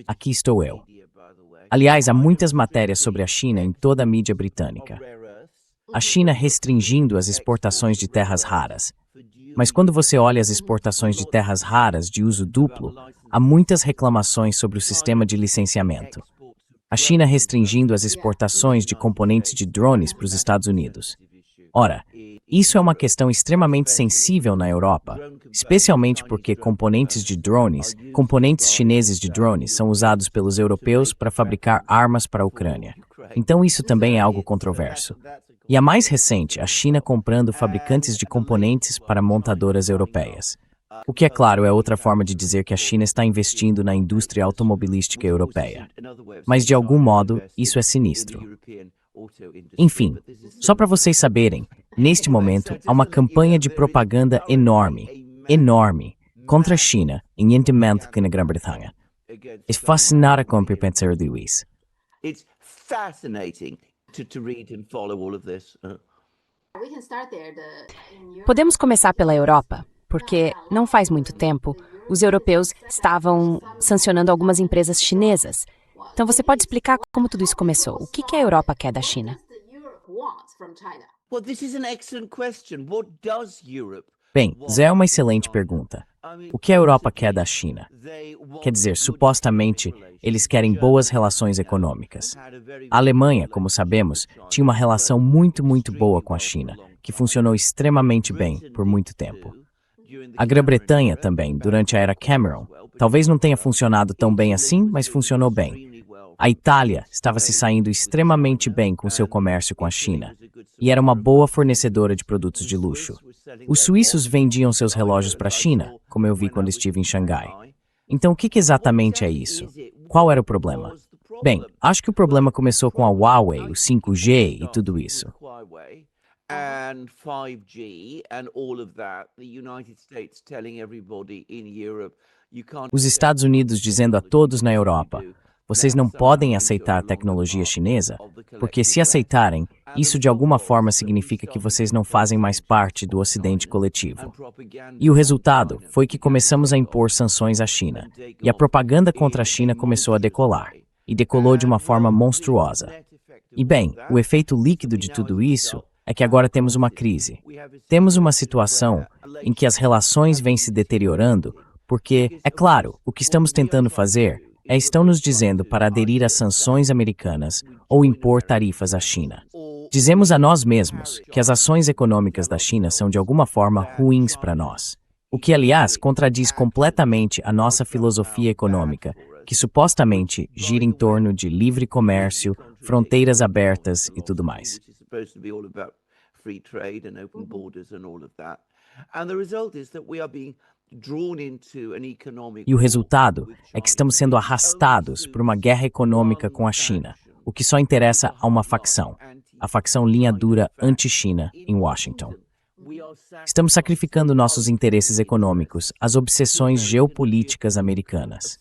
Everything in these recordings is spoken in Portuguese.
Aqui estou eu. Aliás, há muitas matérias sobre a China em toda a mídia britânica. A China restringindo as exportações de terras raras. Mas quando você olha as exportações de terras raras de uso duplo, há muitas reclamações sobre o sistema de licenciamento. A China restringindo as exportações de componentes de drones para os Estados Unidos. Ora, isso é uma questão extremamente sensível na Europa, especialmente porque componentes chineses de drones, são usados pelos europeus para fabricar armas para a Ucrânia. Então isso também é algo controverso. E a mais recente, a China comprando fabricantes de componentes para montadoras europeias. O que, é claro, é outra forma de dizer que a China está investindo na indústria automobilística europeia. Mas, de algum modo, isso é sinistro. Enfim, só para vocês saberem, neste momento há uma campanha de propaganda enorme, contra a China em entendimento que na Grã-Bretanha. É fascinante como pensar disso. Podemos começar pela Europa, porque não faz muito tempo os europeus estavam sancionando algumas empresas chinesas. Então você pode explicar como tudo isso começou? O que a Europa quer da China? Bem, Zé é uma excelente pergunta. O que a Europa quer da China? Quer dizer, supostamente, eles querem boas relações econômicas. A Alemanha, como sabemos, tinha uma relação muito boa com a China, que funcionou extremamente bem por muito tempo. A Grã-Bretanha também, durante a era Cameron, talvez não tenha funcionado tão bem assim, mas funcionou bem. A Itália estava se saindo extremamente bem com seu comércio com a China e era uma boa fornecedora de produtos de luxo. Os suíços vendiam seus relógios para a China, como eu vi quando estive em Xangai. Então, o que exatamente é isso? Qual era o problema? Bem, acho que o problema começou com a Huawei, o 5G e tudo isso. Os Estados Unidos dizendo a todos na Europa: vocês não podem aceitar a tecnologia chinesa, porque se aceitarem, isso de alguma forma significa que vocês não fazem mais parte do Ocidente coletivo. E o resultado foi que começamos a impor sanções à China, e a propaganda contra a China começou a decolar, e decolou de uma forma monstruosa. E bem, o efeito líquido de tudo isso é que agora temos uma crise. Temos uma situação em que as relações vêm se deteriorando, porque, é claro, o que estamos tentando fazer estão nos dizendo para aderir às sanções americanas ou impor tarifas à China. Dizemos a nós mesmos que as ações econômicas da China são de alguma forma ruins para nós, o que, aliás, contradiz completamente a nossa filosofia econômica, que supostamente gira em torno de livre comércio, fronteiras abertas e tudo mais. E o resultado é que estamos sendo arrastados por uma guerra econômica com a China, o que só interessa a uma facção, a facção linha dura anti-China em Washington. Estamos sacrificando nossos interesses econômicos às obsessões geopolíticas americanas.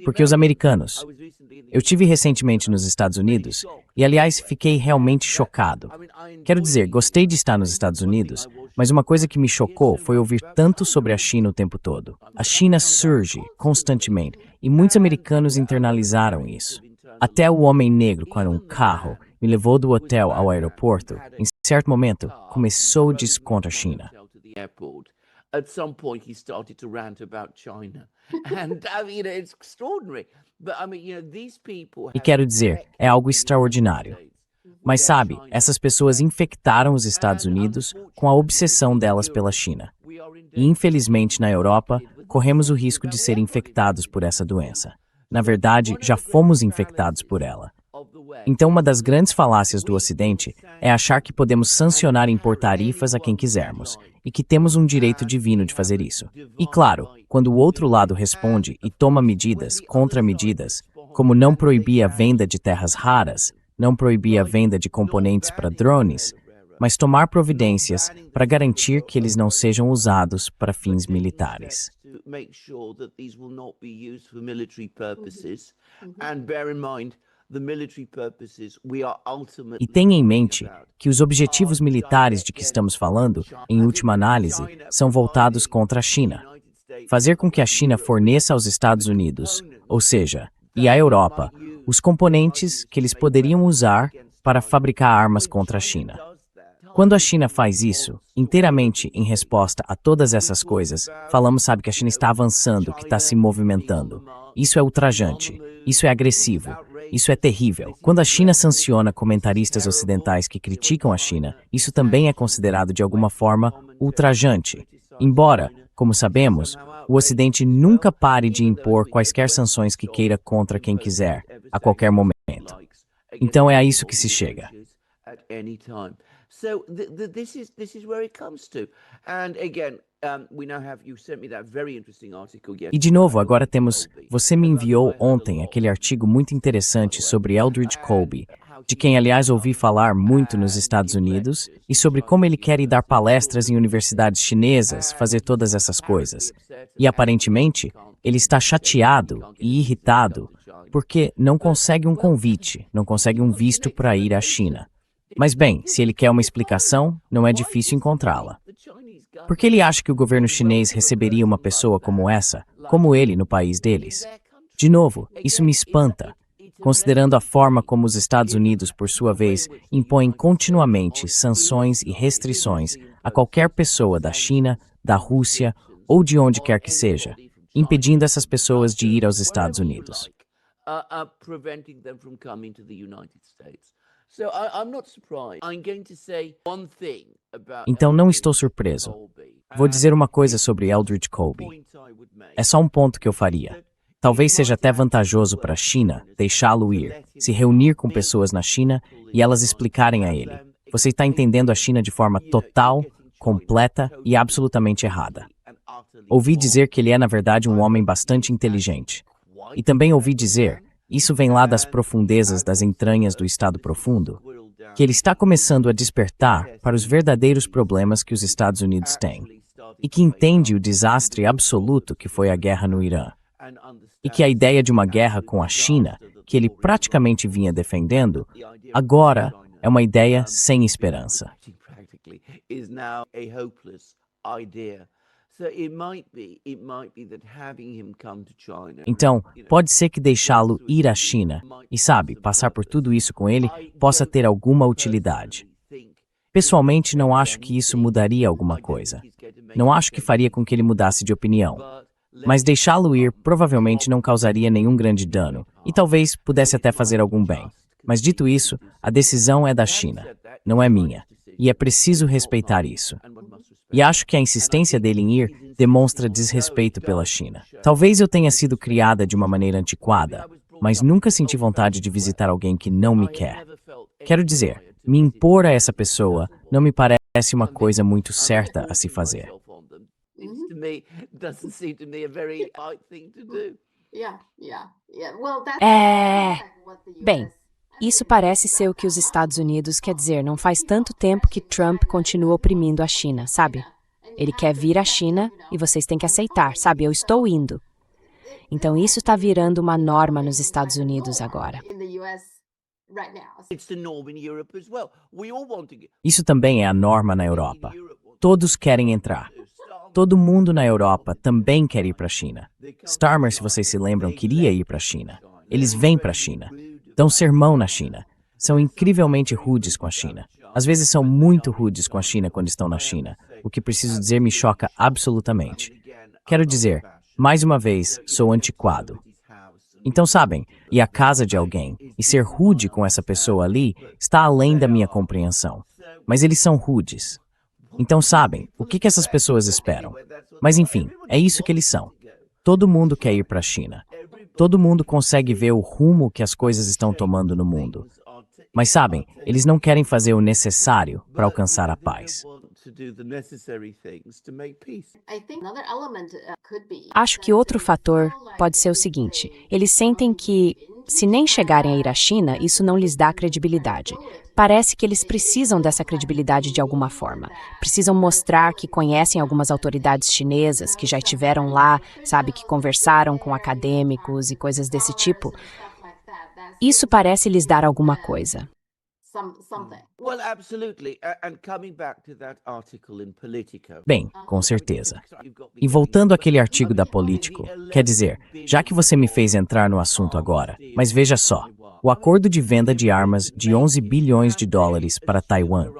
Porque os americanos... Eu tive recentemente nos Estados Unidos e, aliás, fiquei realmente chocado. Quero dizer, gostei de estar nos Estados Unidos, mas uma coisa que me chocou foi ouvir tanto sobre a China o tempo todo. A China surge constantemente e muitos americanos internalizaram isso. Até o homem negro, com um carro, me levou do hotel ao aeroporto. Em certo momento, começou a dizer contra a China. At some point, he started to rant about China. And, it's extraordinary. But, these people... E quero dizer, é algo extraordinário. Mas sabe, essas pessoas infectaram os Estados Unidos com a obsessão delas pela China. E infelizmente na Europa, corremos o risco de ser infectados por essa doença. Na verdade, já fomos infectados por ela. Então uma das grandes falácias do Ocidente é achar que podemos sancionar e impor tarifas a quem quisermos, e que temos um direito divino de fazer isso. E claro, quando o outro lado responde e toma medidas, contramedidas, como não proibir a venda de terras raras, não proibir a venda de componentes para drones, mas tomar providências para garantir que eles não sejam usados para fins militares. E tenha em mente que os objetivos militares de que estamos falando, em última análise, são voltados contra a China. fazer com que a China forneça aos Estados Unidos, ou seja, e à Europa, os componentes que eles poderiam usar para fabricar armas contra a China. Quando a China faz isso, inteiramente em resposta a todas essas coisas, falamos, sabe, que a China está avançando, que está se movimentando. Isso é ultrajante, isso é agressivo, isso é terrível. Quando a China sanciona comentaristas ocidentais que criticam a China, isso também é considerado de alguma forma ultrajante. Embora, como sabemos, o Ocidente nunca pare de impor quaisquer sanções que queira contra quem quiser, a qualquer momento. Então é a isso que se chega. So this is where it comes to. And again, we now have, you sent me that very interesting article E de novo, agora temos, você me enviou ontem aquele artigo muito interessante sobre Eldridge Colby, de quem, aliás, ouvi falar muito nos Estados Unidos, e sobre como ele quer ir dar palestras em universidades chinesas, fazer todas essas coisas. E aparentemente, ele está chateado e irritado porque não consegue um convite, não consegue um visto para ir à China. Mas bem, se ele quer uma explicação, não é difícil encontrá-la. Por que ele acha que o governo chinês receberia uma pessoa como essa, como ele, no país deles? De novo, isso me espanta, considerando a forma como os Estados Unidos, por sua vez, impõem continuamente sanções e restrições a qualquer pessoa da China, da Rússia ou de onde quer que seja, impedindo essas pessoas de ir aos Estados Unidos. Então não estou surpreso. Vou dizer uma coisa sobre Eldridge Colby. É só um ponto que eu faria. Talvez seja até vantajoso para a China deixá-lo ir, se reunir com pessoas na China e elas explicarem a ele. Você está entendendo a China de forma total, completa e absolutamente errada. Ouvi dizer que ele é, na verdade, um homem bastante inteligente. E também ouvi dizer, isso vem lá das profundezas das entranhas do Estado profundo, que ele está começando a despertar para os verdadeiros problemas que os Estados Unidos têm, e que entende o desastre absoluto que foi a guerra no Irã, e que a ideia de uma guerra com a China, que ele praticamente vinha defendendo, agora é uma ideia sem esperança. Então, pode ser que deixá-lo ir à China e, sabe, passar por tudo isso com ele possa ter alguma utilidade. Pessoalmente, não acho que isso mudaria alguma coisa. Não acho que faria com que ele mudasse de opinião. Mas deixá-lo ir provavelmente não causaria nenhum grande dano e talvez pudesse até fazer algum bem. Mas dito isso, a decisão é da China, não é minha. E é preciso respeitar isso. E acho que a insistência dele em ir demonstra desrespeito pela China. Talvez eu tenha sido criada de uma maneira antiquada, mas nunca senti vontade de visitar alguém que não me quer. Quero dizer, me impor a essa pessoa não me parece uma coisa muito certa a se fazer. Bem, isso parece ser o que os Estados Unidos quer dizer. Não faz tanto tempo que Trump continua oprimindo a China, sabe? Ele quer vir à China e vocês têm que aceitar, sabe? Eu estou indo. Então isso está virando uma norma nos Estados Unidos agora. Isso também é a norma na Europa. Todos querem entrar. Todo mundo na Europa também quer ir para a China. Starmer, se vocês se lembram, queria ir para a China. Eles vêm para a China. Dão sermão na China. São incrivelmente rudes com a China. Às vezes são muito rudes com a China quando estão na China. O que preciso dizer me choca absolutamente. Quero dizer, mais uma vez, sou antiquado. Então, sabem, ir à casa de alguém e ser rude com essa pessoa ali está além da minha compreensão. Mas eles são rudes. Então, sabem, o que essas pessoas esperam? Mas, enfim, é isso que eles são. Todo mundo quer ir para a China. Todo mundo consegue ver o rumo que as coisas estão tomando no mundo. Mas, sabem, eles não querem fazer o necessário para alcançar a paz. Acho que outro fator pode ser o seguinte: eles sentem que, se nem chegarem a ir à China, isso não lhes dá credibilidade. Parece que eles precisam dessa credibilidade de alguma forma. Precisam mostrar que conhecem algumas autoridades chinesas, que já estiveram lá, sabe, que conversaram com acadêmicos e coisas desse tipo. Isso parece lhes dar alguma coisa. Well, absolutely. And coming back to that article in Politico. Bem, com certeza. E voltando àquele artigo da Politico, quer dizer, já que você me fez entrar no assunto agora, mas veja só, o acordo de venda de armas de 11 bilhões de dólares para Taiwan.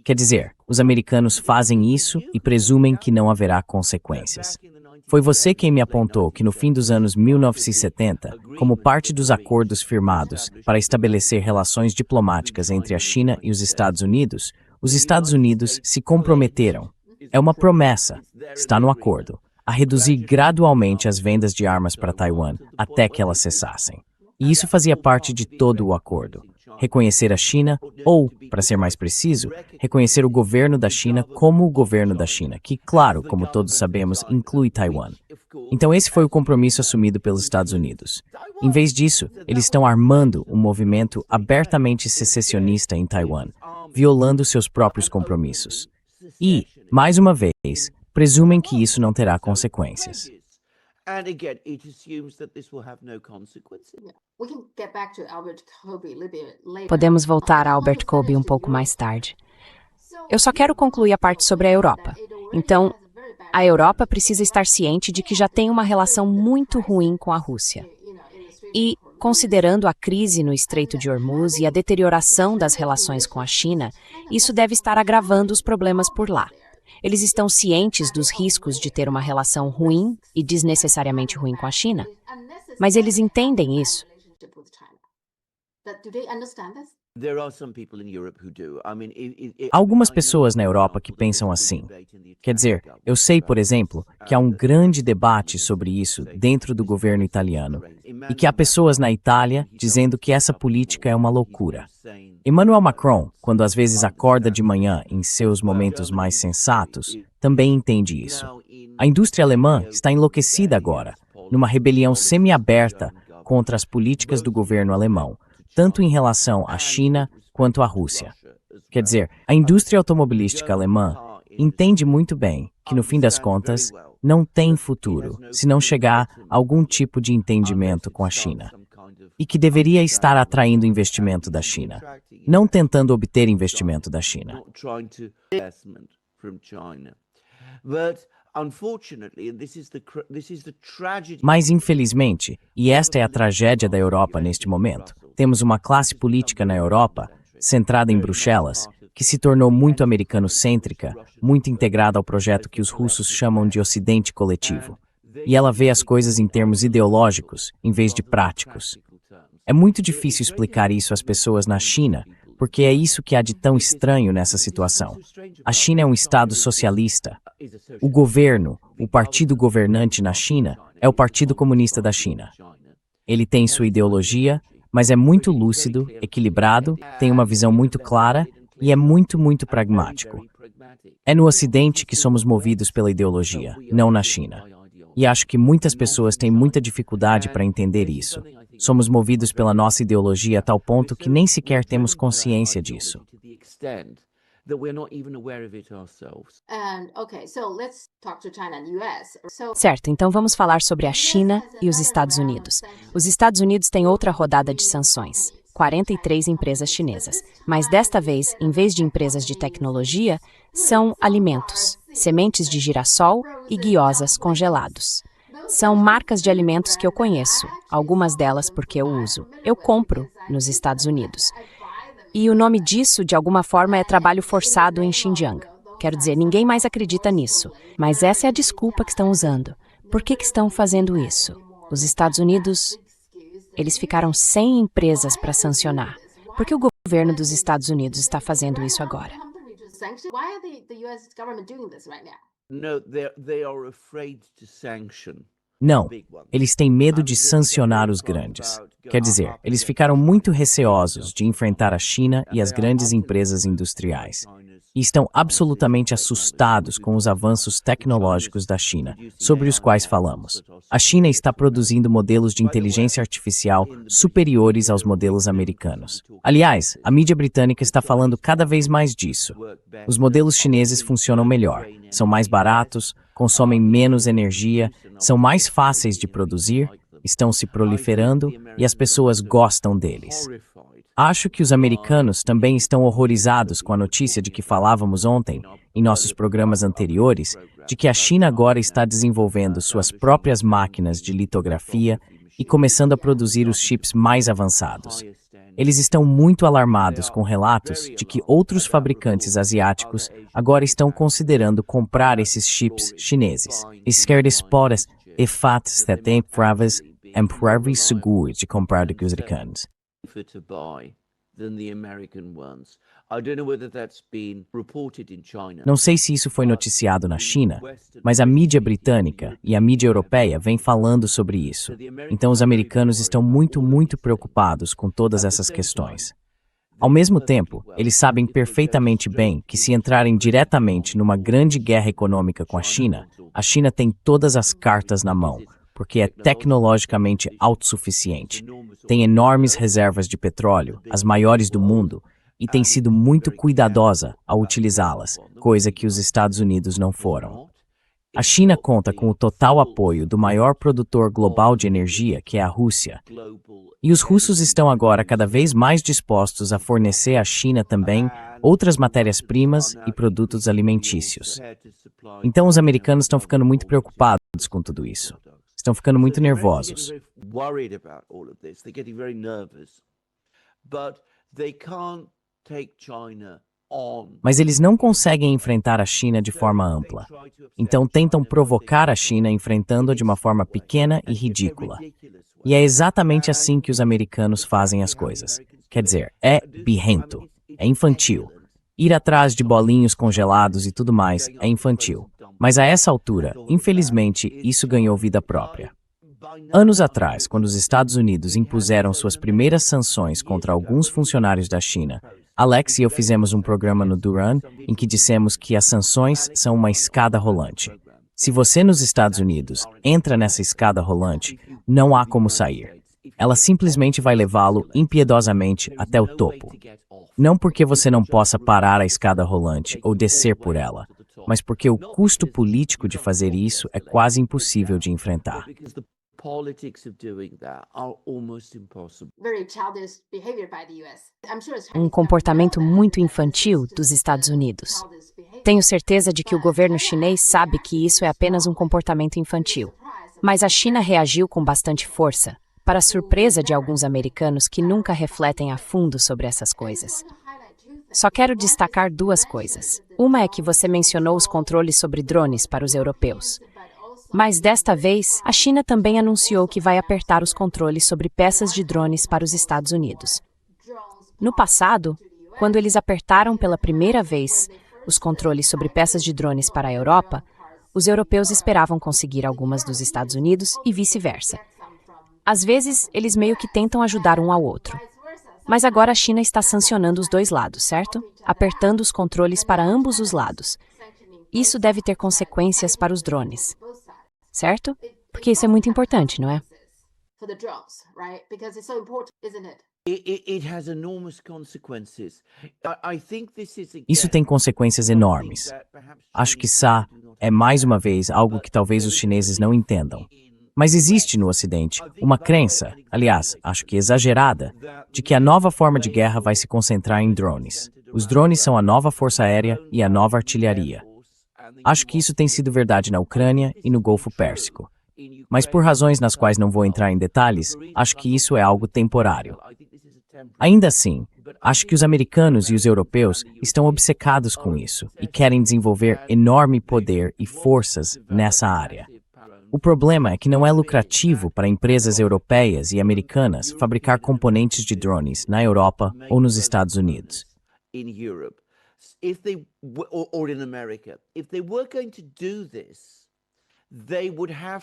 Quer dizer, os americanos fazem isso e presumem que não haverá consequências. Foi você quem me apontou que no fim dos anos 1970, como parte dos acordos firmados para estabelecer relações diplomáticas entre a China e os Estados Unidos se comprometeram. É uma promessa, está no acordo, a reduzir gradualmente as vendas de armas para Taiwan até que elas cessassem. E isso fazia parte de todo o acordo. Reconhecer a China, ou, para ser mais preciso, reconhecer o governo da China como o governo da China, que, claro, como todos sabemos, inclui Taiwan. Então esse foi o compromisso assumido pelos Estados Unidos. Em vez disso, eles estão armando um movimento abertamente secessionista em Taiwan, violando seus próprios compromissos. E, mais uma vez, presumem que isso não terá consequências. And again, it assumes that this will have no consequences. Podemos voltar a Albert Kolbe um pouco mais tarde. Eu só quero concluir a parte sobre a Europa. Então, a Europa precisa estar ciente de que já tem uma relação muito ruim com a Rússia. E, considerando a crise no Estreito de Hormuz e a deterioração das relações com a China, isso deve estar agravando os problemas por lá. Eles estão cientes dos riscos de ter uma relação ruim e desnecessariamente ruim com a China, mas eles entendem isso. There are some people in Europe who do. I mean, Há algumas pessoas na Europa que pensam assim. Quer dizer, eu sei, por exemplo, que há um grande debate sobre isso dentro do governo italiano e que há pessoas na Itália dizendo que essa política é uma loucura. Emmanuel Macron, quando às vezes acorda de manhã em seus momentos mais sensatos, também entende isso. A indústria alemã está enlouquecida agora, numa rebelião semi-aberta contra as políticas do governo alemão, tanto em relação à China quanto à Rússia. Quer dizer, a indústria automobilística alemã entende muito bem que, no fim das contas, não tem futuro se não chegar a algum tipo de entendimento com a China. E que deveria estar atraindo investimento da China, não tentando obter investimento da China. Mas, infelizmente, e esta é a tragédia da Europa neste momento, temos uma classe política na Europa, centrada em Bruxelas, que se tornou muito americano-cêntrica, muito integrada ao projeto que os russos chamam de Ocidente Coletivo. E ela vê as coisas em termos ideológicos, em vez de práticos. É muito difícil explicar isso às pessoas na China, porque é isso que há de tão estranho nessa situação. A China é um estado socialista. O governo, o partido governante na China, é o Partido Comunista da China. Ele tem sua ideologia, mas é muito lúcido, equilibrado, tem uma visão muito clara e é muito, muito pragmático. É no Ocidente que somos movidos pela ideologia, não na China. E acho que muitas pessoas têm muita dificuldade para entender isso. Somos movidos pela nossa ideologia a tal ponto que nem sequer temos consciência disso. Certo, então vamos falar sobre a China e os Estados Unidos. Os Estados Unidos têm outra rodada de sanções. 43 empresas chinesas. Mas desta vez, em vez de empresas de tecnologia, são alimentos, sementes de girassol e guiosas congelados. São marcas de alimentos que eu conheço, algumas delas porque eu uso. Eu compro nos Estados Unidos. E o nome disso, de alguma forma, é trabalho forçado em Xinjiang. Quero dizer, ninguém mais acredita nisso. Mas essa é a desculpa que estão usando. Por que estão fazendo isso? Os Estados Unidos, eles ficaram sem empresas para sancionar. Por que o governo dos Estados Unidos está fazendo isso agora? Não, eles têm medo de sancionar os grandes. Quer dizer, eles ficaram muito receosos de enfrentar a China e as grandes empresas industriais. E estão absolutamente assustados com os avanços tecnológicos da China, sobre os quais falamos. A China está produzindo modelos de inteligência artificial superiores aos modelos americanos. Aliás, a mídia britânica está falando cada vez mais disso. Os modelos chineses funcionam melhor, são mais baratos, consomem menos energia, são mais fáceis de produzir, estão se proliferando e as pessoas gostam deles. Acho que os americanos também estão horrorizados com a notícia de que falávamos ontem, em nossos programas anteriores, de que a China agora está desenvolvendo suas próprias máquinas de litografia e começando a produzir os chips mais avançados. Eles estão muito alarmados com relatos de que outros fabricantes asiáticos agora estão considerando comprar esses chips chineses. Esquerdas e fatos que têm provas seguras de comprar do que os americanos. Não sei se isso foi noticiado na China, mas a mídia britânica e a mídia europeia vêm falando sobre isso. Então os americanos estão muito preocupados com todas essas questões. Ao mesmo tempo, eles sabem perfeitamente bem que se entrarem diretamente numa grande guerra econômica com a China tem todas as cartas na mão, porque é tecnologicamente autossuficiente, tem enormes reservas de petróleo, as maiores do mundo, e tem sido muito cuidadosa ao utilizá-las, coisa que os Estados Unidos não foram. A China conta com o total apoio do maior produtor global de energia, que é a Rússia. E os russos estão agora cada vez mais dispostos a fornecer à China também outras matérias-primas e produtos alimentícios. Então os americanos estão ficando muito preocupados com tudo isso. Estão ficando muito nervosos. Mas eles não conseguem enfrentar a China de forma ampla. Então tentam provocar a China enfrentando-a de uma forma pequena e ridícula. E é exatamente assim que os americanos fazem as coisas. Quer dizer, é birrento, é infantil. Ir atrás de bolinhos congelados e tudo mais é infantil. Mas a essa altura, infelizmente, isso ganhou vida própria. Anos atrás, quando os Estados Unidos impuseram suas primeiras sanções contra alguns funcionários da China, Alex e eu fizemos um programa no Duran em que dissemos que as sanções são uma escada rolante. Se você nos Estados Unidos entra nessa escada rolante, não há como sair. Ela simplesmente vai levá-lo impiedosamente até o topo. Não porque você não possa parar a escada rolante ou descer por ela, mas porque o custo político de fazer isso é quase impossível de enfrentar. Um comportamento muito infantil dos Estados Unidos. Tenho certeza de que o governo chinês sabe que isso é apenas um comportamento infantil. Mas a China reagiu com bastante força, para a surpresa de alguns americanos que nunca refletem a fundo sobre essas coisas. Só quero destacar duas coisas. Uma é que você mencionou os controles sobre drones para os europeus. Mas desta vez, a China também anunciou que vai apertar os controles sobre peças de drones para os Estados Unidos. No passado, quando eles apertaram pela primeira vez os controles sobre peças de drones para a Europa, os europeus esperavam conseguir algumas dos Estados Unidos e vice-versa. Às vezes, eles meio que tentam ajudar um ao outro. Mas agora a China está sancionando os dois lados, certo? Apertando os controles para ambos os lados. Isso deve ter consequências para os drones, certo? Porque isso é muito importante, não é? Isso tem consequências enormes. Acho que essa é, mais uma vez, algo que talvez os chineses não entendam. Mas existe no Ocidente uma crença, aliás, acho que exagerada, de que a nova forma de guerra vai se concentrar em drones. Os drones são a nova força aérea e a nova artilharia. Acho que isso tem sido verdade na Ucrânia e no Golfo Pérsico. Mas por razões nas quais não vou entrar em detalhes, acho que isso é algo temporário. Ainda assim, acho que os americanos e os europeus estão obcecados com isso e querem desenvolver enorme poder e forças nessa área. O problema é que não é lucrativo para empresas europeias e americanas fabricar componentes de drones na Europa ou nos Estados Unidos.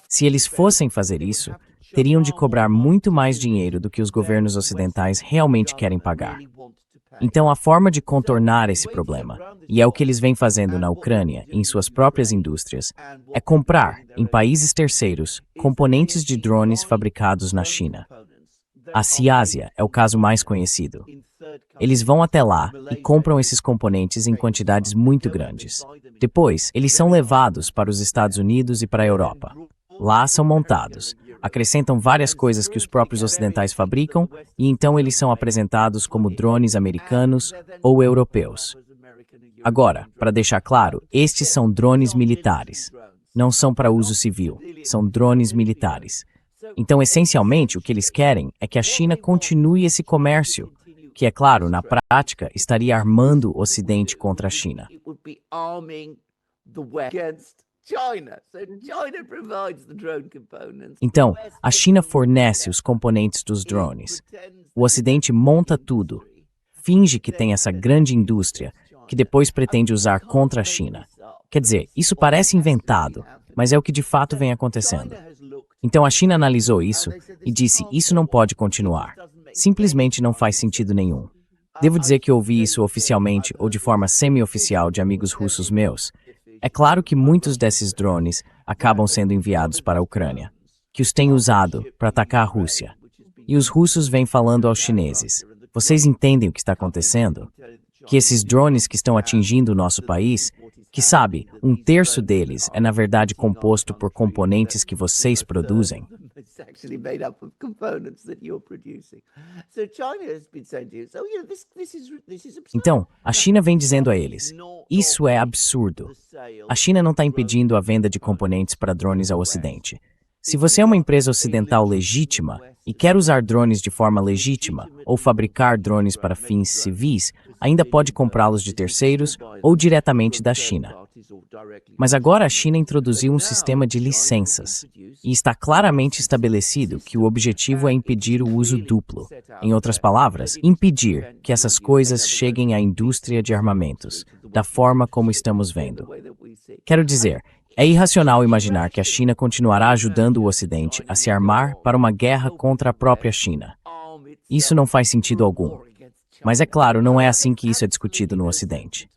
Se eles fossem fazer isso, teriam de cobrar muito mais dinheiro do que os governos ocidentais realmente querem pagar. Então, a forma de contornar esse problema, e é o que eles vêm fazendo na Ucrânia e em suas próprias indústrias, é comprar, em países terceiros, componentes de drones fabricados na China. A Ciasia é o caso mais conhecido. Eles vão até lá e compram esses componentes em quantidades muito grandes. Depois, eles são levados para os Estados Unidos e para a Europa. Lá são montados. acrescentam várias coisas que os próprios ocidentais fabricam e então eles são apresentados como drones americanos ou europeus. Agora, para deixar claro, estes são drones militares. Não são para uso civil, são drones militares. Então, essencialmente, o que eles querem é que a China continue esse comércio, que, é claro, na prática, estaria armando o Ocidente contra a China. Então, a China fornece os componentes dos drones. O Ocidente monta tudo, finge que tem essa grande indústria, que depois pretende usar contra a China. Quer dizer, isso parece inventado, mas é o que de fato vem acontecendo. Então a China analisou isso e disse: isso não pode continuar. Simplesmente não faz sentido nenhum. Devo dizer que ouvi isso oficialmente ou de forma semi-oficial de amigos russos meus. É claro que muitos desses drones acabam sendo enviados para a Ucrânia, que os têm usado para atacar a Rússia. E os russos vêm falando aos chineses: vocês entendem o que está acontecendo? Que esses drones que estão atingindo o nosso país, que sabe, 1/3 deles é na verdade composto por componentes que vocês produzem. Então, a China vem dizendo a eles: isso é absurdo. A China não está impedindo a venda de componentes para drones ao Ocidente. Se você é uma empresa ocidental legítima e quer usar drones de forma legítima ou fabricar drones para fins civis, ainda pode comprá-los de terceiros ou diretamente da China. Mas agora a China introduziu um sistema de licenças e está claramente estabelecido que o objetivo é impedir o uso duplo. Em outras palavras, impedir que essas coisas cheguem à indústria de armamentos, da forma como estamos vendo. Quero dizer, é irracional imaginar que a China continuará ajudando o Ocidente a se armar para uma guerra contra a própria China. Isso não faz sentido algum. Mas é claro, não é assim que isso é discutido no Ocidente.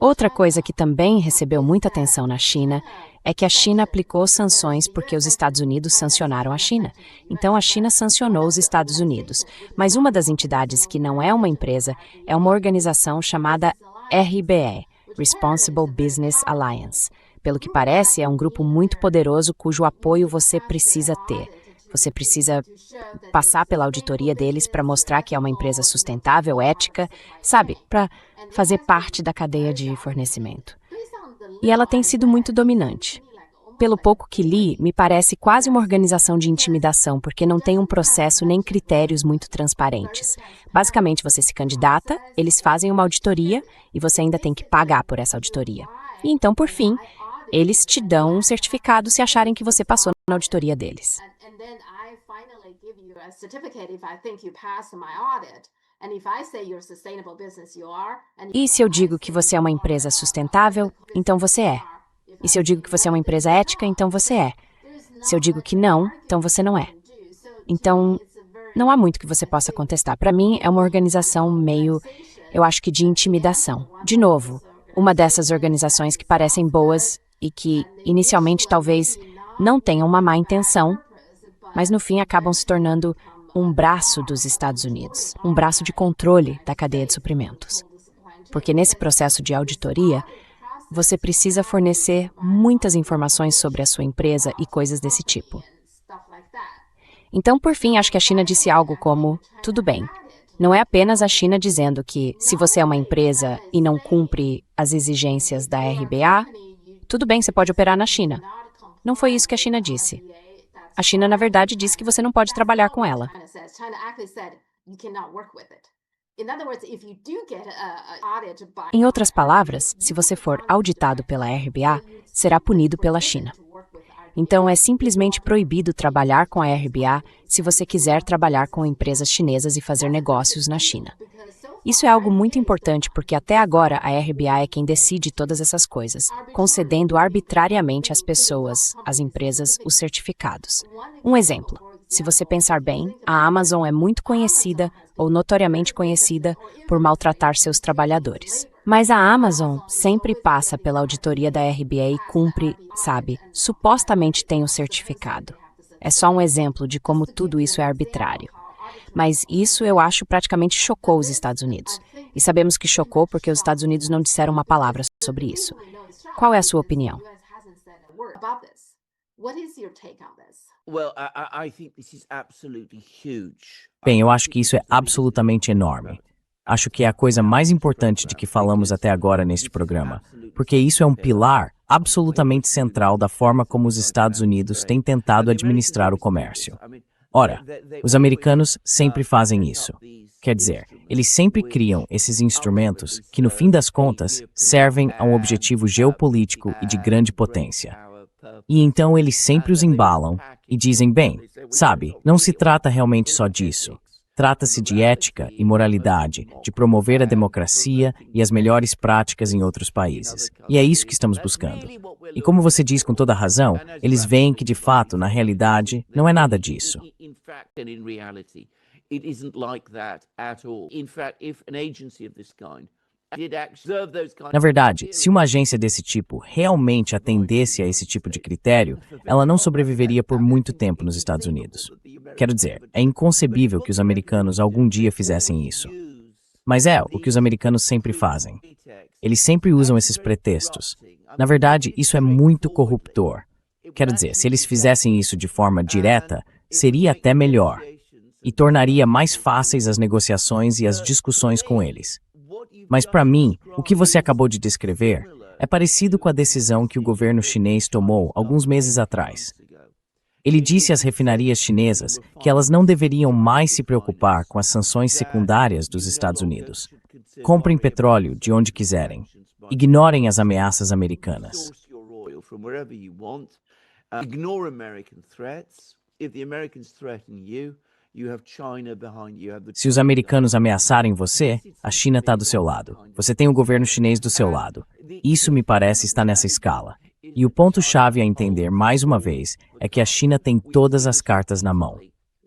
Outra coisa que também recebeu muita atenção na China é que a China aplicou sanções porque os Estados Unidos sancionaram a China. Então a China sancionou os Estados Unidos. Mas uma das entidades que não é uma empresa é uma organização chamada RBE, Responsible Business Alliance. Pelo que parece, é um grupo muito poderoso cujo apoio você precisa ter. Você precisa passar pela auditoria deles para mostrar que é uma empresa sustentável, ética, sabe, para fazer parte da cadeia de fornecimento. E ela tem sido muito dominante. Pelo pouco que li, me parece quase uma organização de intimidação, porque não tem um processo nem critérios muito transparentes. Basicamente, você se candidata, eles fazem uma auditoria e você ainda tem que pagar por essa auditoria. E então, por fim, eles te dão um certificado se acharem que você passou na auditoria deles. E se eu digo que você é uma empresa sustentável, então você é. E se eu digo que você é uma empresa ética, então você é. Se eu digo que não, então você não é. Então, não há muito que você possa contestar. Para mim, é uma organização meio, eu acho que de intimidação. De novo, uma dessas organizações que parecem boas e que, inicialmente, talvez não tenham uma má intenção, mas no fim acabam se tornando um braço dos Estados Unidos, um braço de controle da cadeia de suprimentos. Porque nesse processo de auditoria, você precisa fornecer muitas informações sobre a sua empresa e coisas desse tipo. Então, por fim, acho que a China disse algo como: tudo bem, não é apenas a China dizendo que, se você é uma empresa e não cumpre as exigências da RBA, tudo bem, você pode operar na China. Não foi isso que a China disse. A China, na verdade, disse que você não pode trabalhar com ela. Em outras palavras, se você for auditado pela RBA, será punido pela China. Então, é simplesmente proibido trabalhar com a RBA se você quiser trabalhar com empresas chinesas e fazer negócios na China. Isso é algo muito importante porque até agora a RBA é quem decide todas essas coisas, concedendo arbitrariamente às pessoas, às empresas, os certificados. Um exemplo. Se você pensar bem, a Amazon é muito conhecida ou notoriamente conhecida por maltratar seus trabalhadores. Mas a Amazon sempre passa pela auditoria da RBA e cumpre, sabe, supostamente tem o certificado. É só um exemplo de como tudo isso é arbitrário. Mas isso eu acho praticamente chocou os Estados Unidos. E sabemos que chocou porque os Estados Unidos não disseram uma palavra sobre isso. Qual é a sua opinião? Well, I think this is absolutely huge. Bem, eu acho que isso é absolutamente enorme. Acho que é a coisa mais importante de que falamos até agora neste programa, porque isso é um pilar absolutamente central da forma como os Estados Unidos têm tentado administrar o comércio. Ora, os americanos sempre fazem isso. Quer dizer, eles sempre criam esses instrumentos que, no fim das contas, servem a um objetivo geopolítico e de grande potência. E então eles sempre os embalam e dizem, bem, sabe, não se trata realmente só disso. Trata-se de ética e moralidade, de promover a democracia e as melhores práticas em outros países. E é isso que estamos buscando. E como você diz com toda razão, eles veem que, de fato, na realidade, não é nada disso. Na verdade, se uma agência desse tipo realmente atendesse a esse tipo de critério, ela não sobreviveria por muito tempo nos Estados Unidos. Quero dizer, é inconcebível que os americanos algum dia fizessem isso. Mas é o que os americanos sempre fazem. Eles sempre usam esses pretextos. Na verdade, isso é muito corruptor. Quero dizer, se eles fizessem isso de forma direta, seria até melhor. E tornaria mais fáceis as negociações e as discussões com eles. Mas para mim, o que você acabou de descrever é parecido com a decisão que o governo chinês tomou alguns meses atrás. Ele disse às refinarias chinesas que elas não deveriam mais se preocupar com as sanções secundárias dos Estados Unidos. Comprem petróleo de onde quiserem. Ignorem as ameaças americanas. Se os americanos ameaçarem você, a China está do seu lado. Você tem o governo chinês do seu lado. Isso me parece estar nessa escala. E o ponto-chave a entender, mais uma vez, é que a China tem todas as cartas na mão.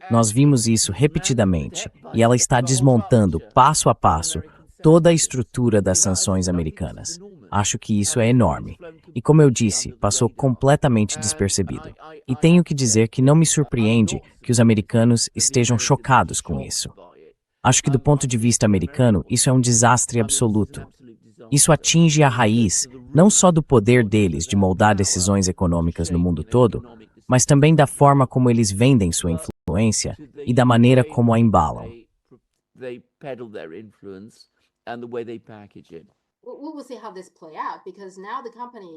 Nós vimos isso repetidamente, e ela está desmontando, passo a passo, toda a estrutura das sanções americanas. Acho que isso é enorme. E como eu disse, passou completamente despercebido. E tenho que dizer que não me surpreende que os americanos estejam chocados com isso. Acho que do ponto de vista americano, isso é um desastre absoluto. Isso atinge a raiz, não só do poder deles de moldar decisões econômicas no mundo todo, mas também da forma como eles vendem sua influência e da maneira como a embalam.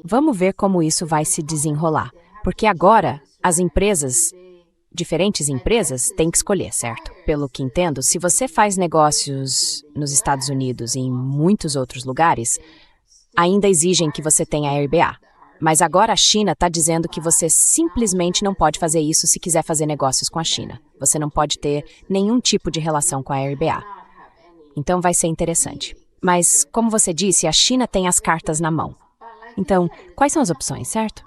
Vamos ver como isso vai se desenrolar, porque agora as empresas, diferentes empresas, têm que escolher, certo? Pelo que entendo, se você faz negócios nos Estados Unidos e em muitos outros lugares, ainda exigem que você tenha a RBA. Mas agora a China está dizendo que você simplesmente não pode fazer isso se quiser fazer negócios com a China. Você não pode ter nenhum tipo de relação com a RBA. Então vai ser interessante. Mas, como você disse, a China tem as cartas na mão. Então, quais são as opções, certo?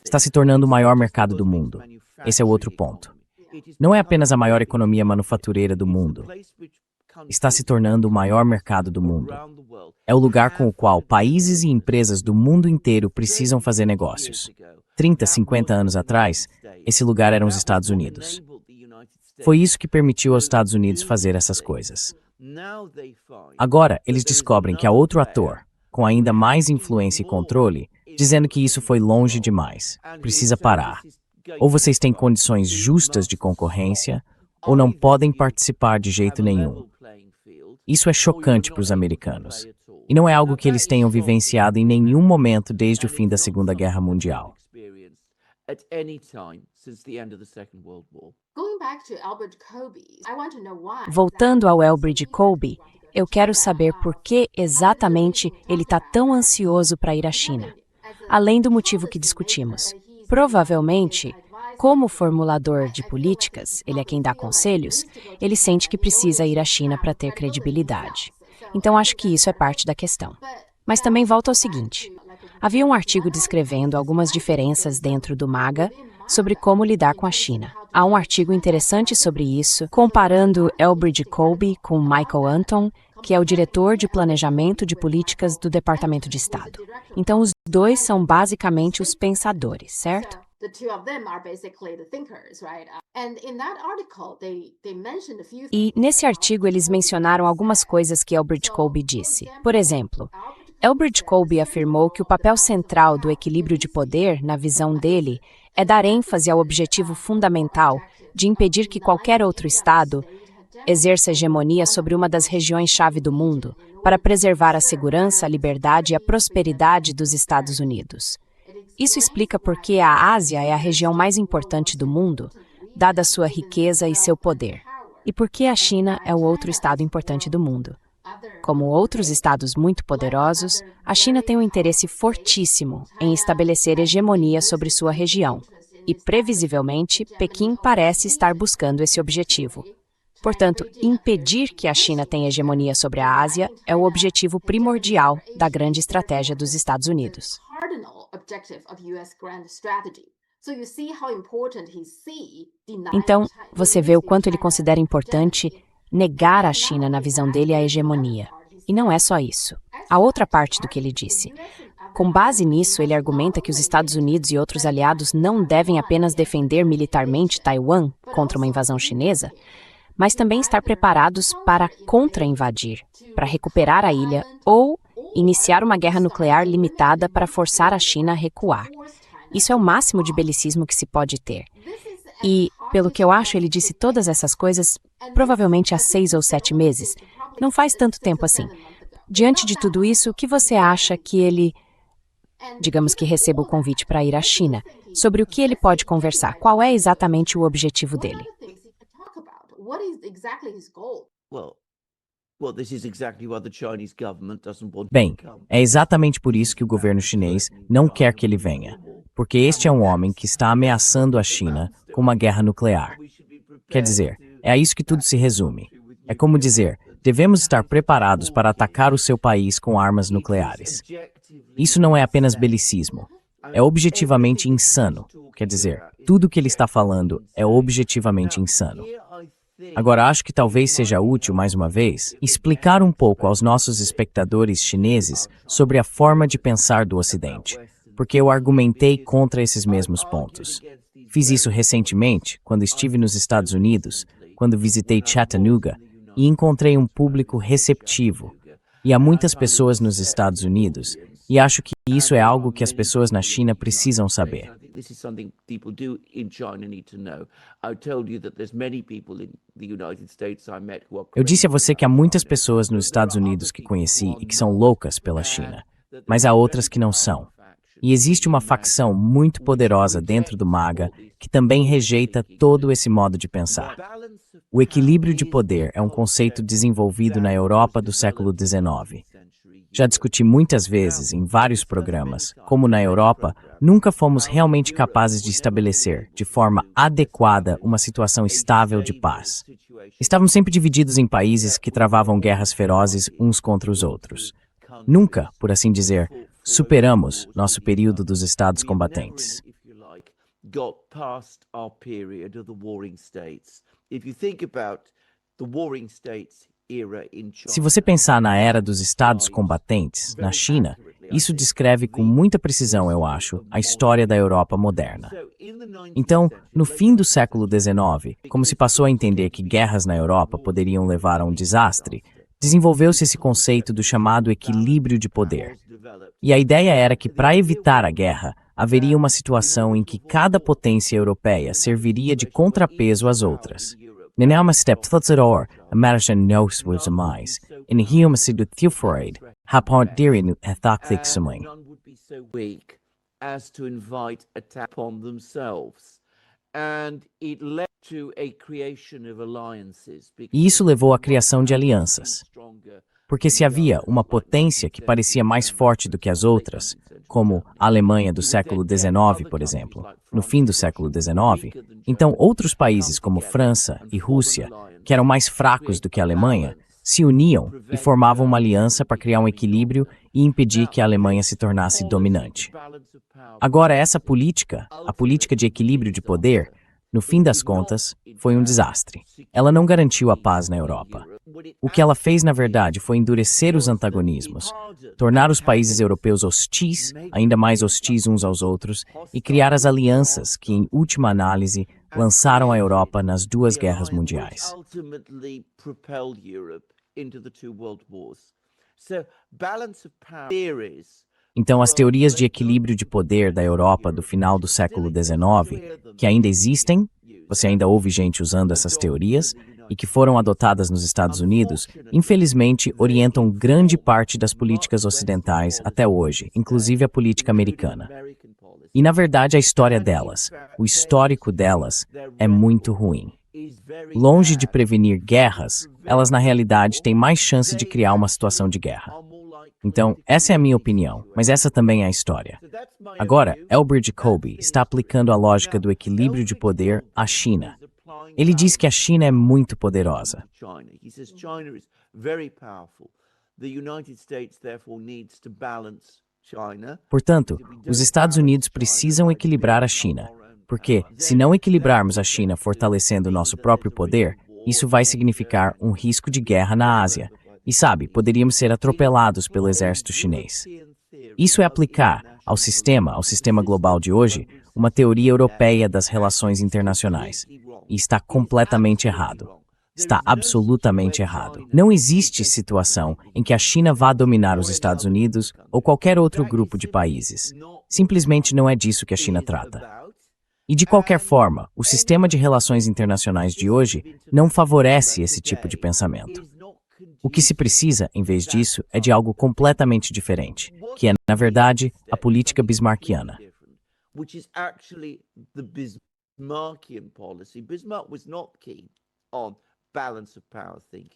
Está se tornando o maior mercado do mundo. Esse é o outro ponto. Não é apenas a maior economia manufatureira do mundo. Está se tornando o maior mercado do mundo. É o lugar com o qual países e empresas do mundo inteiro precisam fazer negócios. 30, 50 anos atrás, esse lugar eram os Estados Unidos. Foi isso que permitiu aos Estados Unidos fazer essas coisas. Agora, eles descobrem que há outro ator, com ainda mais influência e controle, dizendo que isso foi longe demais. Precisa parar. Ou vocês têm condições justas de concorrência, ou não podem participar de jeito nenhum. Isso é chocante para os americanos. E não é algo que eles tenham vivenciado em nenhum momento desde o fim da Segunda Guerra Mundial. Voltando ao Elbridge Colby, eu quero saber por que exatamente ele está tão ansioso para ir à China. Além do motivo que discutimos. Provavelmente, como formulador de políticas, ele é quem dá conselhos, ele sente que precisa ir à China para ter credibilidade. Então acho que isso é parte da questão. Mas também volto ao seguinte. Havia um artigo descrevendo algumas diferenças dentro do MAGA sobre como lidar com a China. Há um artigo interessante sobre isso, comparando Elbridge Colby com Michael Anton, que é o diretor de planejamento de políticas do Departamento de Estado. Então, os dois são basicamente os pensadores, certo? the two of them are basically the thinkers, right? And in that article, they mentioned a few E nesse artigo eles mencionaram algumas coisas que Elbridge Colby disse. Por exemplo, Elbridge Colby afirmou que o papel central do equilíbrio de poder, na visão dele, é dar ênfase ao objetivo fundamental de impedir que qualquer outro Estado exerça hegemonia sobre uma das regiões-chave do mundo, para preservar a segurança, a liberdade e a prosperidade dos Estados Unidos. Isso explica por que a Ásia é a região mais importante do mundo, dada sua riqueza e seu poder, e por que a China é o outro Estado importante do mundo. Como outros estados muito poderosos, a China tem um interesse fortíssimo em estabelecer hegemonia sobre sua região, e, previsivelmente, Pequim parece estar buscando esse objetivo. Portanto, impedir que a China tenha hegemonia sobre a Ásia é o objetivo primordial da grande estratégia dos Estados Unidos. Então, você vê o quanto ele considera importante negar à China, na visão dele, a hegemonia. E não é só isso. A outra parte do que ele disse. Com base nisso, ele argumenta que os Estados Unidos e outros aliados não devem apenas defender militarmente Taiwan contra uma invasão chinesa, mas também estar preparados para contra-invadir, para recuperar a ilha ou iniciar uma guerra nuclear limitada para forçar a China a recuar. Isso é o máximo de belicismo que se pode ter. E, pelo que eu acho, ele disse todas essas coisas provavelmente há 6 ou 7 meses. Não faz tanto tempo assim. Diante de tudo isso, o que você acha que ele, digamos que receba o convite para ir à China, sobre o que ele pode conversar? Qual é exatamente o objetivo dele? Bem, é exatamente por isso que o governo chinês não quer que ele venha, porque este é um homem que está ameaçando a China com uma guerra nuclear. Quer dizer, é a isso que tudo se resume. É como dizer, devemos estar preparados para atacar o seu país com armas nucleares. Isso não é apenas belicismo, é objetivamente insano. Quer dizer, tudo o que ele está falando é objetivamente insano. Agora, acho que talvez seja útil, mais uma vez, explicar um pouco aos nossos espectadores chineses sobre a forma de pensar do Ocidente, porque eu argumentei contra esses mesmos pontos. Fiz isso recentemente, quando estive nos Estados Unidos, quando visitei Chattanooga, e encontrei um público receptivo. E há muitas pessoas nos Estados Unidos, e acho que isso é algo que as pessoas na China precisam saber. Eu disse a você que há muitas pessoas nos Estados Unidos que conheci e que são loucas pela China, mas há outras que não são. E existe uma facção muito poderosa dentro do MAGA que também rejeita todo esse modo de pensar. O equilíbrio de poder é um conceito desenvolvido na Europa do século XIX. Já discuti muitas vezes, em vários programas, como na Europa, nunca fomos realmente capazes de estabelecer, de forma adequada, uma situação estável de paz. Estávamos sempre divididos em países que travavam guerras ferozes uns contra os outros. Nunca, por assim dizer, superamos nosso período dos estados combatentes. Se você pensar na era dos estados combatentes, na China, isso descreve com muita precisão, eu acho, a história da Europa moderna. Então, no fim do século XIX, como se passou a entender que guerras na Europa poderiam levar a um desastre, desenvolveu-se esse conceito do chamado equilíbrio de poder. E a ideia era que, para evitar a guerra, haveria uma situação em que cada potência europeia serviria de contrapeso às outras. Nenhuma step thutsador, a marcha nos was a mais, in human sido thufroid, hapont dirin ethactic sumling. E isso levou à criação de alianças. Porque se havia uma potência que parecia mais forte do que as outras, como a Alemanha do século XIX, por exemplo, no fim do século XIX, então outros países como França e Rússia, que eram mais fracos do que a Alemanha, se uniam e formavam uma aliança para criar um equilíbrio e impedir que a Alemanha se tornasse dominante. Agora, essa política, a política de equilíbrio de poder, no fim das contas, foi um desastre. Ela não garantiu a paz na Europa. O que ela fez, na verdade, foi endurecer os antagonismos, tornar os países europeus hostis, ainda mais hostis uns aos outros, e criar as alianças que, em última análise, lançaram a Europa nas duas guerras mundiais. Então, as teorias de equilíbrio de poder da Europa do final do século XIX, que ainda existem, você ainda ouve gente usando essas teorias, e que foram adotadas nos Estados Unidos, infelizmente orientam grande parte das políticas ocidentais até hoje, inclusive a política americana. E, na verdade, a história delas, o histórico delas, é muito ruim. Longe de prevenir guerras, elas, na realidade, têm mais chance de criar uma situação de guerra. Então, essa é a minha opinião, mas essa também é a história. Agora, Elbridge Colby está aplicando a lógica do equilíbrio de poder à China. Ele diz que a China é muito poderosa. Portanto, os Estados Unidos precisam equilibrar a China, porque, se não equilibrarmos a China fortalecendo nosso próprio poder, isso vai significar um risco de guerra na Ásia. E sabe, poderíamos ser atropelados pelo exército chinês. Isso é aplicar ao sistema global de hoje, uma teoria europeia das relações internacionais. E está completamente errado. Está absolutamente errado. Não existe situação em que a China vá dominar os Estados Unidos ou qualquer outro grupo de países. Simplesmente não é disso que a China trata. E de qualquer forma, o sistema de relações internacionais de hoje não favorece esse tipo de pensamento. O que se precisa, em vez disso, é de algo completamente diferente, que é, na verdade, a política bismarckiana.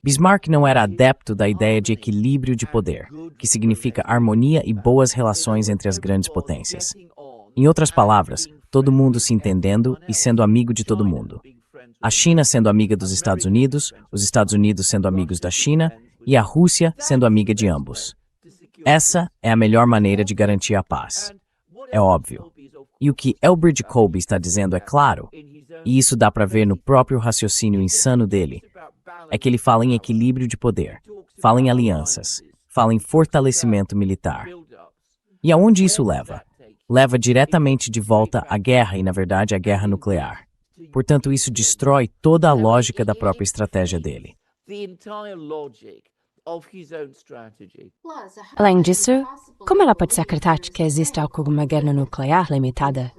Bismarck não era adepto da ideia de equilíbrio de poder, que significa harmonia e boas relações entre as grandes potências. Em outras palavras, todo mundo se entendendo e sendo amigo de todo mundo. A China sendo amiga dos Estados Unidos, os Estados Unidos sendo amigos da China e a Rússia sendo amiga de ambos. Essa é a melhor maneira de garantir a paz. É óbvio. E o que Elbridge Colby está dizendo é claro, e isso dá para ver no próprio raciocínio insano dele, é que ele fala em equilíbrio de poder, fala em alianças, fala em fortalecimento militar. E aonde isso leva? Leva diretamente de volta à guerra e, na verdade, à guerra nuclear. Portanto, isso destrói toda a lógica da própria estratégia dele. Além disso, como ela pode se acreditar que existe alguma guerra nuclear limitada?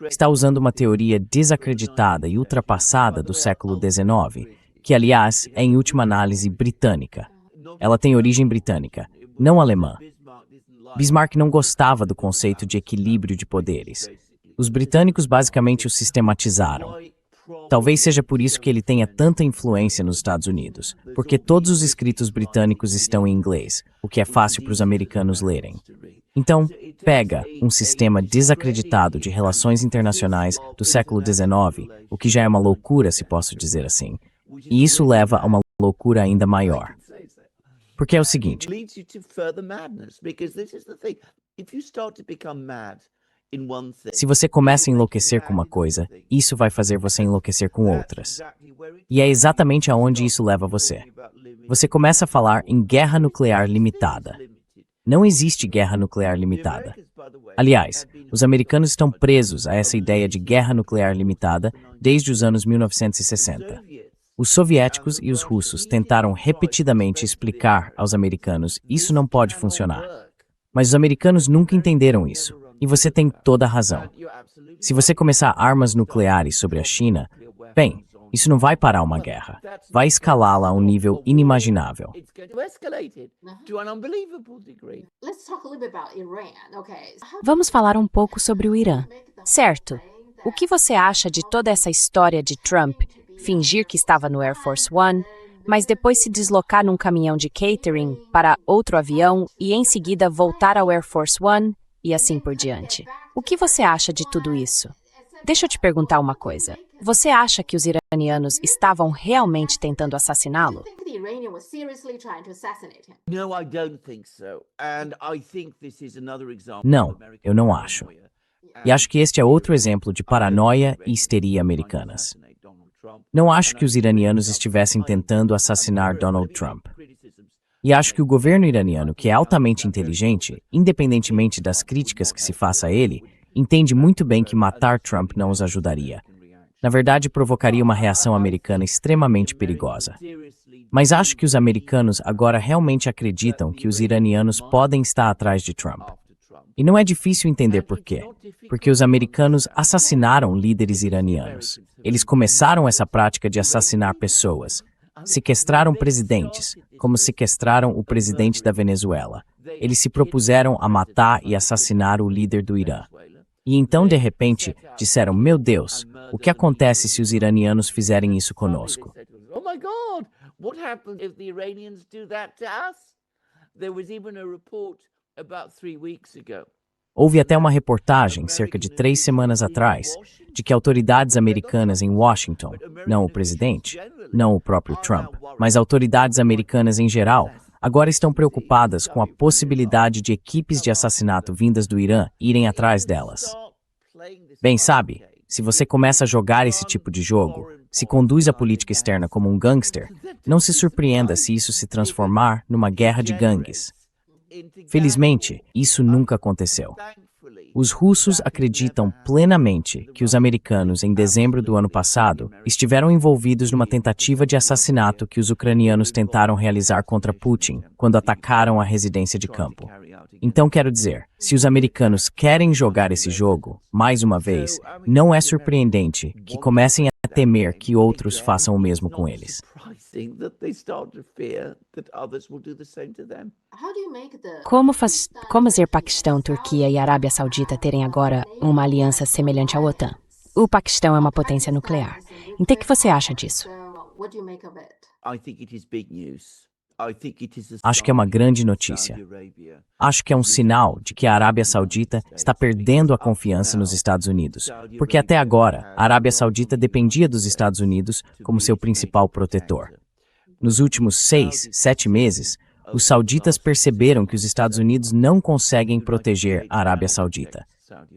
Está usando uma teoria desacreditada e ultrapassada do século XIX, que, aliás, é em última análise britânica. Ela tem origem britânica, não alemã. Bismarck não gostava do conceito de equilíbrio de poderes. Os britânicos basicamente o sistematizaram. Talvez seja por isso que ele tenha tanta influência nos Estados Unidos, porque todos os escritos britânicos estão em inglês, o que é fácil para os americanos lerem. Então, pega um sistema desacreditado de relações internacionais do século XIX, o que já é uma loucura, se posso dizer assim, e isso leva a uma loucura ainda maior. Porque é o seguinte, se você começa a enlouquecer com uma coisa, isso vai fazer você enlouquecer com outras. E é exatamente aonde isso leva você. Você começa a falar em guerra nuclear limitada. Não existe guerra nuclear limitada. Aliás, os americanos estão presos a essa ideia de guerra nuclear limitada desde os anos 1960. Os soviéticos e os russos tentaram repetidamente explicar aos americanos isso não pode funcionar. Mas os americanos nunca entenderam isso. E você tem toda a razão. Se você começar armas nucleares sobre a China, bem, isso não vai parar uma guerra. Vai escalá-la a um nível inimaginável. Vamos falar um pouco sobre o Irã. Certo. O que você acha de toda essa história de Trump fingir que estava no Air Force One, mas depois se deslocar num caminhão de catering para outro avião e em seguida voltar ao Air Force One e assim por diante? O que você acha de tudo isso? Deixa eu te perguntar uma coisa. Você acha que os iranianos estavam realmente tentando assassiná-lo? Não, eu não acho. E acho que este é outro exemplo de paranoia e histeria americanas. Não acho que os iranianos estivessem tentando assassinar Donald Trump. E acho que o governo iraniano, que é altamente inteligente, independentemente das críticas que se faça a ele, entende muito bem que matar Trump não os ajudaria. Na verdade, provocaria uma reação americana extremamente perigosa. Mas acho que os americanos agora realmente acreditam que os iranianos podem estar atrás de Trump. E não é difícil entender por quê. Porque os americanos assassinaram líderes iranianos. Eles começaram essa prática de assassinar pessoas. Sequestraram presidentes, como sequestraram o presidente da Venezuela. Eles se propuseram a matar e assassinar o líder do Irã. E então, de repente, disseram, meu Deus, o que acontece se os iranianos fizerem isso conosco? Oh my God, what happens if the Iranians do that to us? There was even a report about 3 weeks ago. Houve até uma reportagem, cerca de 3 semanas atrás, de que autoridades americanas em Washington, não o presidente, não o próprio Trump, mas autoridades americanas em geral, agora estão preocupadas com a possibilidade de equipes de assassinato vindas do Irã irem atrás delas. Bem, sabe, se você começa a jogar esse tipo de jogo, se conduz a política externa como um gangster, não se surpreenda se isso se transformar numa guerra de gangues. Felizmente, isso nunca aconteceu. Os russos acreditam plenamente que os americanos, em dezembro do ano passado, estiveram envolvidos numa tentativa de assassinato que os ucranianos tentaram realizar contra Putin quando atacaram a residência de campo. Então, quero dizer, se os americanos querem jogar esse jogo, mais uma vez, não é surpreendente que comecem a temer que outros façam o mesmo com eles. Como fazer Paquistão, Turquia e Arábia Saudita terem agora uma aliança semelhante à OTAN? O Paquistão é uma potência nuclear. Então, o que você acha disso? Acho que é uma grande notícia. Acho que é um sinal de que a Arábia Saudita está perdendo a confiança nos Estados Unidos, porque até agora a Arábia Saudita dependia dos Estados Unidos como seu principal protetor. Nos últimos 6, 7 meses, os sauditas perceberam que os Estados Unidos não conseguem proteger a Arábia Saudita.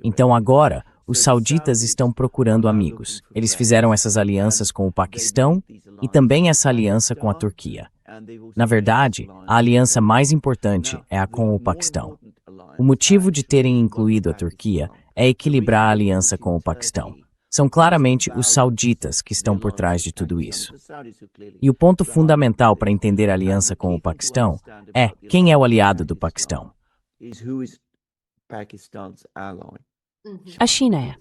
Então agora, os sauditas estão procurando amigos. Eles fizeram essas alianças com o Paquistão e também essa aliança com a Turquia. Na verdade, a aliança mais importante é a com o Paquistão. O motivo de terem incluído a Turquia é equilibrar a aliança com o Paquistão. São claramente os sauditas que estão por trás de tudo isso. E o ponto fundamental para entender a aliança com o Paquistão é quem é o aliado do Paquistão. A China é.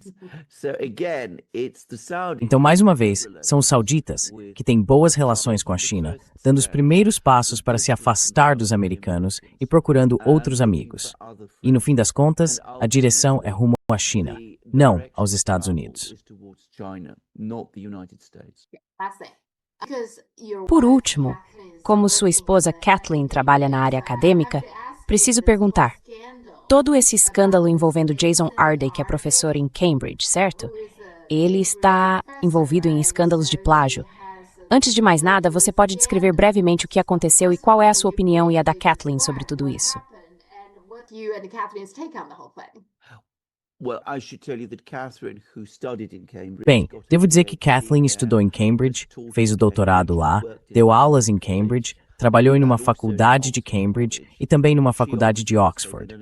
Então, mais uma vez, são os sauditas, que têm boas relações com a China, dando os primeiros passos para se afastar dos americanos e procurando outros amigos. E, no fim das contas, a direção é rumo à China, não aos Estados Unidos. Por último, como sua esposa Kathleen trabalha na área acadêmica, preciso perguntar. Todo esse escândalo envolvendo Jason Arday, que é professor em Cambridge, certo? Ele está envolvido em escândalos de plágio. Antes de mais nada, você pode descrever brevemente o que aconteceu e qual é a sua opinião e a da Kathleen sobre tudo isso? Bem, devo dizer que Kathleen estudou em Cambridge, fez o doutorado lá, deu aulas em Cambridge, trabalhou em uma faculdade de Cambridge e também numa faculdade de Oxford.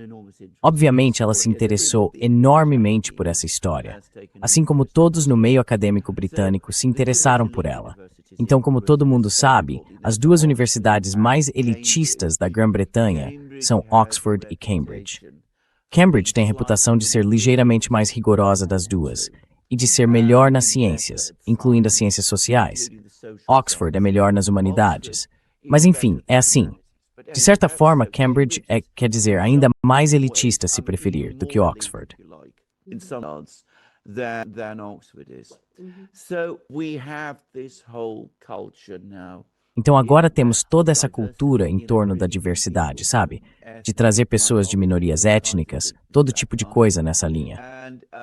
Obviamente, ela se interessou enormemente por essa história, assim como todos no meio acadêmico britânico se interessaram por ela. Então, como todo mundo sabe, as duas universidades mais elitistas da Grã-Bretanha são Oxford e Cambridge. Cambridge tem a reputação de ser ligeiramente mais rigorosa das duas e de ser melhor nas ciências, incluindo as ciências sociais. Oxford é melhor nas humanidades. Mas enfim, é assim. De certa forma, Cambridge é, quer dizer, ainda mais elitista, se preferir, do que Oxford. Então agora temos toda essa cultura em torno da diversidade, sabe? De trazer pessoas de minorias étnicas, todo tipo de coisa nessa linha.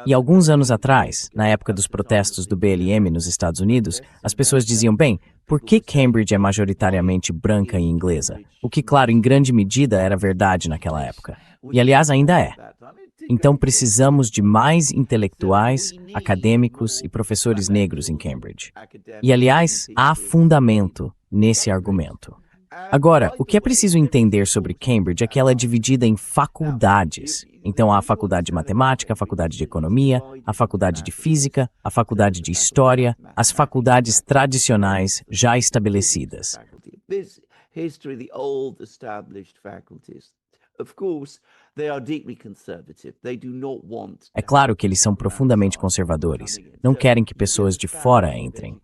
E alguns anos atrás, na época dos protestos do BLM nos Estados Unidos, as pessoas diziam, bem, por que Cambridge é majoritariamente branca e inglesa? O que, claro, em grande medida era verdade naquela época. E aliás, ainda é. Então precisamos de mais intelectuais, acadêmicos e professores negros em Cambridge. E, aliás, há fundamento nesse argumento. Agora, o que é preciso entender sobre Cambridge é que ela é dividida em faculdades. Então há a faculdade de matemática, a faculdade de economia, a faculdade de física, a faculdade de história, as faculdades tradicionais já estabelecidas. History, the old established faculties. Of course, they are deeply conservative. They do not want. É claro que eles são profundamente conservadores. Não querem que pessoas de fora entrem.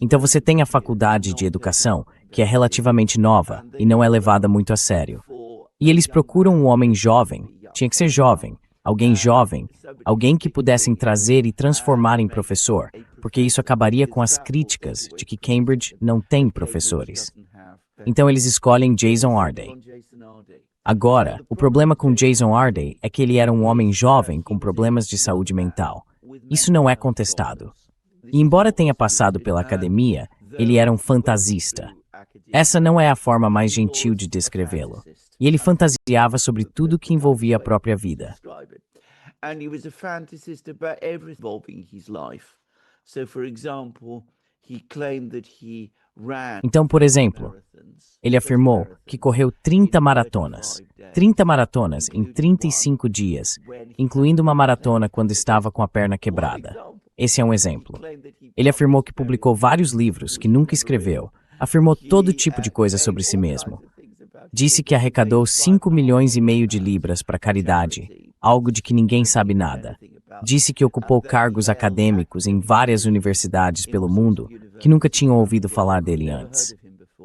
Então você tem a faculdade de educação, que é relativamente nova e não é levada muito a sério. E eles procuram um homem jovem. Tinha que ser jovem, alguém que pudessem trazer e transformar em professor, porque isso acabaria com as críticas de que Cambridge não tem professores. Então eles escolhem Jason Arday. Agora, o problema com Jason Arday é que ele era um homem jovem com problemas de saúde mental. Isso não é contestado. E embora tenha passado pela academia, ele era um fantasista. Essa não é a forma mais gentil de descrevê-lo. E ele fantasiava sobre tudo que envolvia a própria vida. And he was a fantasist about everything involving his life. So, for example, he claimed that he ran. Então, por exemplo, ele afirmou que correu 30 maratonas. 30 maratonas em 35 dias, incluindo uma maratona quando estava com a perna quebrada. Esse é um exemplo. Ele afirmou que publicou vários livros que nunca escreveu. Afirmou todo tipo de coisa sobre si mesmo. Disse que arrecadou 5,5 milhões de libras para caridade, algo de que ninguém sabe nada. Disse que ocupou cargos acadêmicos em várias universidades pelo mundo que nunca tinham ouvido falar dele antes.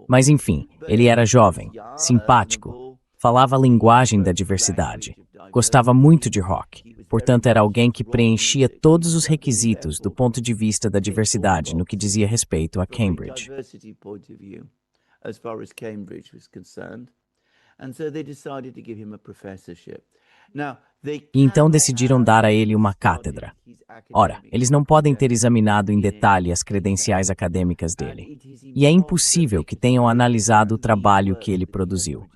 Mas enfim, ele era jovem, simpático, falava a linguagem da diversidade, gostava muito de rock, portanto era alguém que preenchia todos os requisitos do ponto de vista da diversidade no que dizia respeito a Cambridge. As far as Cambridge was concerned. And so they decided to give him a professorship. Now, E então decidiram dar a ele uma cátedra. Ora, eles não podem ter examinado em detalhe as credenciais acadêmicas dele. E é impossível que tenham analisado o trabalho que ele produziu.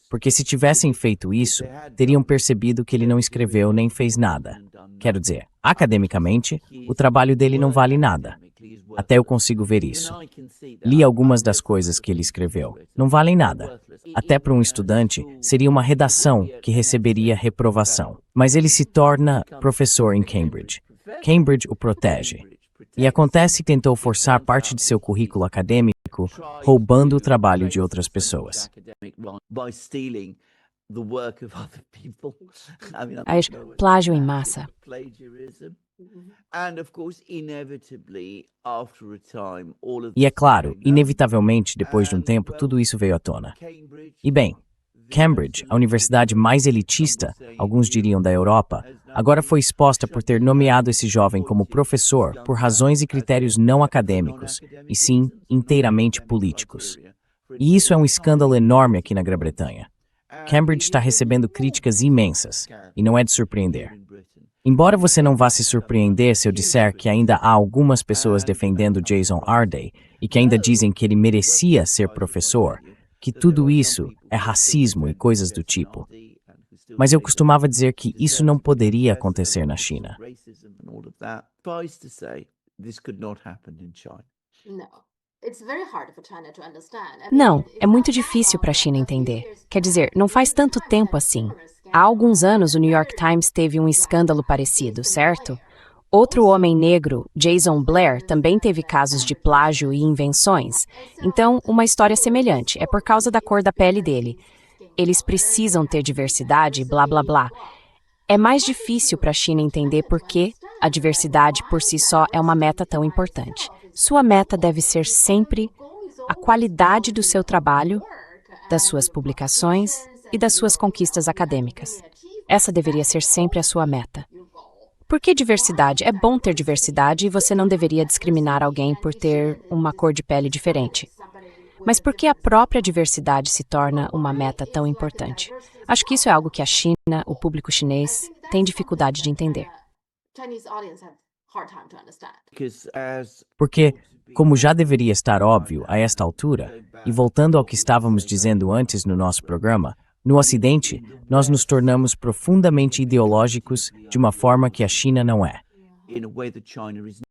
Porque se tivessem feito isso, teriam percebido que ele não escreveu nem fez nada. Quero dizer, academicamente, o trabalho dele não vale nada. Até eu consigo ver isso. Li algumas das coisas que ele escreveu. Não valem nada. Até para um estudante, seria uma redação que receberia reprovação. Mas ele se torna professor em Cambridge. Cambridge o protege. E acontece que tentou forçar parte de seu currículo acadêmico, roubando o trabalho de outras pessoas. Plágio em massa. E é claro, inevitavelmente, depois de um tempo, tudo isso veio à tona. E bem, Cambridge, a universidade mais elitista, alguns diriam da Europa, agora foi exposta por ter nomeado esse jovem como professor por razões e critérios não acadêmicos, e sim inteiramente políticos. E isso é um escândalo enorme aqui na Grã-Bretanha. Cambridge está recebendo críticas imensas, e não é de surpreender. Embora você não vá se surpreender se eu disser que ainda há algumas pessoas defendendo Jason Arday e que ainda dizem que ele merecia ser professor, que tudo isso é racismo e coisas do tipo. Mas eu costumava dizer que isso não poderia acontecer na China. Não, é muito difícil para a China entender. Quer dizer, não faz tanto tempo assim. Há alguns anos, o New York Times teve um escândalo parecido, certo? Outro homem negro, Jason Blair, também teve casos de plágio e invenções. Então, uma história semelhante. É por causa da cor da pele dele. Eles precisam ter diversidade, blá, blá, blá. É mais difícil para a China entender por que a diversidade por si só é uma meta tão importante. Sua meta deve ser sempre a qualidade do seu trabalho, das suas publicações e das suas conquistas acadêmicas. Essa deveria ser sempre a sua meta. Por que diversidade? É bom ter diversidade e você não deveria discriminar alguém por ter uma cor de pele diferente. Mas por que a própria diversidade se torna uma meta tão importante? Acho que isso é algo que a China, o público chinês, tem dificuldade de entender. Porque, como já deveria estar óbvio a esta altura, e voltando ao que estávamos dizendo antes no nosso programa, No Ocidente, nós nos tornamos profundamente ideológicos de uma forma que a China não é. in a way that China is